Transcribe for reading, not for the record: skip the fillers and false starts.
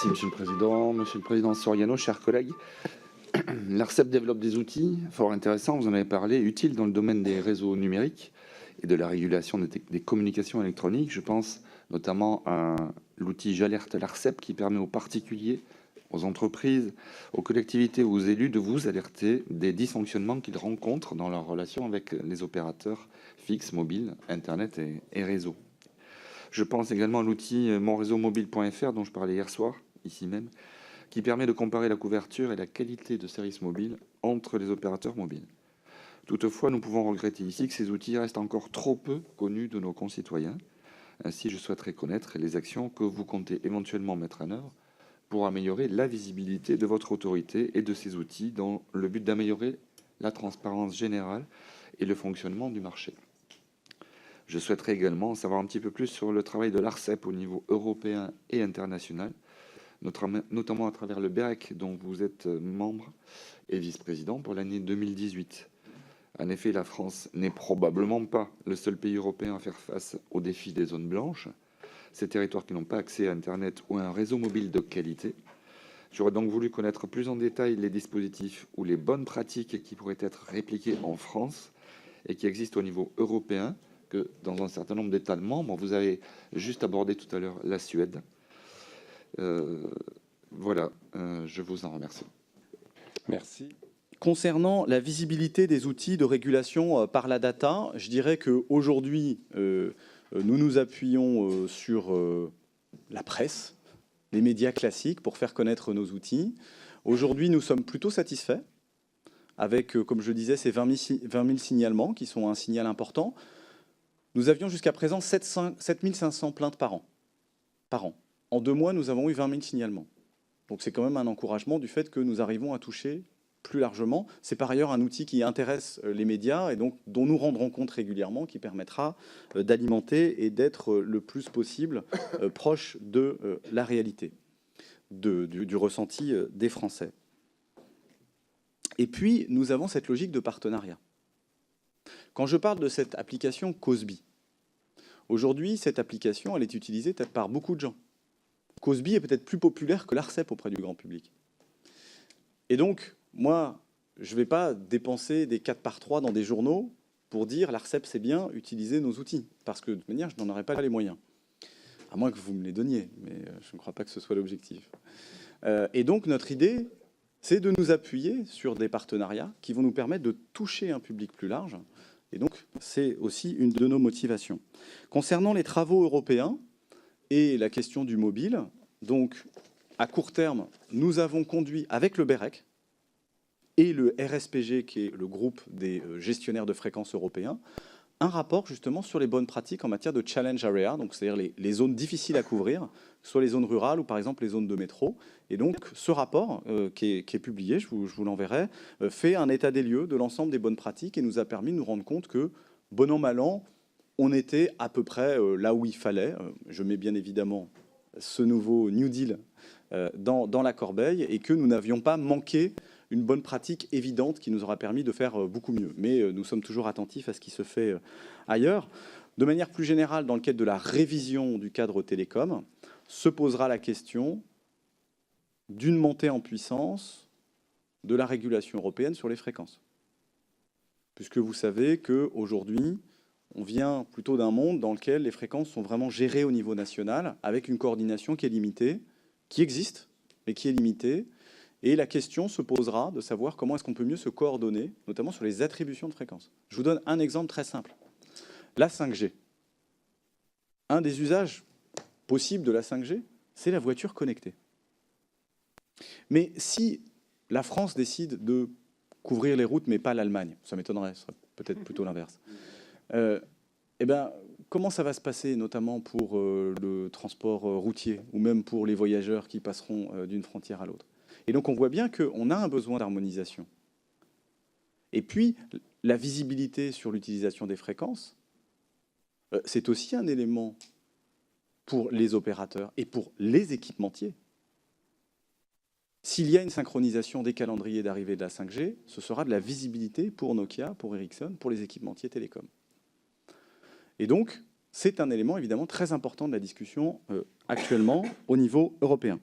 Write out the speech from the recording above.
Merci Monsieur le Président Soriano, chers collègues. L'ARCEP développe des outils fort intéressants, vous en avez parlé, utiles dans le domaine des réseaux numériques et de la régulation des communications électroniques. Je pense notamment à l'outil J'alerte l'ARCEP qui permet aux particuliers, aux entreprises, aux collectivités ou aux élus de vous alerter des dysfonctionnements qu'ils rencontrent dans leur relation avec les opérateurs fixes, mobiles, Internet et réseaux. Je pense également à l'outil monréseaumobile.fr dont je parlais hier soir, ici même, qui permet de comparer la couverture et la qualité de services mobiles entre les opérateurs mobiles. Toutefois, nous pouvons regretter ici que ces outils restent encore trop peu connus de nos concitoyens. Ainsi, je souhaiterais connaître les actions que vous comptez éventuellement mettre en œuvre pour améliorer la visibilité de votre autorité et de ces outils dans le but d'améliorer la transparence générale et le fonctionnement du marché. Je souhaiterais également en savoir un petit peu plus sur le travail de l'ARCEP au niveau européen et international, notamment à travers le BEREC, dont vous êtes membre et vice-président pour l'année 2018. En effet, la France n'est probablement pas le seul pays européen à faire face au défi des zones blanches, ces territoires qui n'ont pas accès à Internet ou à un réseau mobile de qualité. J'aurais donc voulu connaître plus en détail les dispositifs ou les bonnes pratiques qui pourraient être répliquées en France et qui existent au niveau européen, que dans un certain nombre d'États membres. Vous avez juste abordé tout à l'heure la Suède. Voilà, je vous en remercie. Merci. Concernant la visibilité des outils de régulation par la data, je dirais qu'aujourd'hui, nous nous appuyons sur la presse, les médias classiques pour faire connaître nos outils. Aujourd'hui, nous sommes plutôt satisfaits avec, comme je disais, ces 20 000 signalements qui sont un signal important. Nous avions jusqu'à présent 7 500 plaintes par an. En 2 mois, nous avons eu 20 000 signalements. Donc c'est quand même un encouragement du fait que nous arrivons à toucher plus largement. C'est par ailleurs un outil qui intéresse les médias et donc dont nous rendrons compte régulièrement, qui permettra d'alimenter et d'être le plus possible proche de la réalité, du ressenti des Français. Et puis, nous avons cette logique de partenariat. Quand je parle de cette application Cosby, aujourd'hui, cette application, elle est utilisée peut-être par beaucoup de gens. Cosby est peut-être plus populaire que l'ARCEP auprès du grand public. Et donc, moi, je ne vais pas dépenser des 4x3 dans des journaux pour dire l'ARCEP, c'est bien, utilisez nos outils. Parce que de toute manière, je n'en aurais pas les moyens. À moins que vous me les donniez, mais je ne crois pas que ce soit l'objectif. Et donc, notre idée, c'est de nous appuyer sur des partenariats qui vont nous permettre de toucher un public plus large. Et donc, c'est aussi une de nos motivations. Concernant les travaux européens et la question du mobile, donc, à court terme, nous avons conduit avec le BEREC et le RSPG, qui est le groupe des gestionnaires de fréquences européens, un rapport justement sur les bonnes pratiques en matière de challenge area, donc c'est-à-dire les zones difficiles à couvrir, que ce soit les zones rurales ou par exemple les zones de métro. Et donc ce rapport qui est publié, je vous l'enverrai, fait un état des lieux de l'ensemble des bonnes pratiques et nous a permis de nous rendre compte que, bon an, mal an, on était à peu près là où il fallait. Je mets bien évidemment ce nouveau New Deal dans la corbeille et que nous n'avions pas manqué une bonne pratique évidente qui nous aura permis de faire beaucoup mieux. Mais nous sommes toujours attentifs à ce qui se fait ailleurs. De manière plus générale, dans le cadre de la révision du cadre télécom, se posera la question d'une montée en puissance de la régulation européenne sur les fréquences. Puisque vous savez qu'aujourd'hui, on vient plutôt d'un monde dans lequel les fréquences sont vraiment gérées au niveau national, avec une coordination qui est limitée, qui existe, mais qui est limitée. Et la question se posera de savoir comment est-ce qu'on peut mieux se coordonner, notamment sur les attributions de fréquences. Je vous donne un exemple très simple. La 5G. Un des usages possibles de la 5G, c'est la voiture connectée. Mais si la France décide de couvrir les routes, mais pas l'Allemagne, ça m'étonnerait, ce serait peut-être plutôt l'inverse. Eh bien, comment ça va se passer, notamment pour le transport routier, ou même pour les voyageurs qui passeront d'une frontière à l'autre? Et donc, on voit bien qu'on a un besoin d'harmonisation. Et puis, la visibilité sur l'utilisation des fréquences, c'est aussi un élément pour les opérateurs et pour les équipementiers. S'il y a une synchronisation des calendriers d'arrivée de la 5G, ce sera de la visibilité pour Nokia, pour Ericsson, pour les équipementiers télécoms. Et donc, c'est un élément évidemment très important de la discussion actuellement au niveau européen.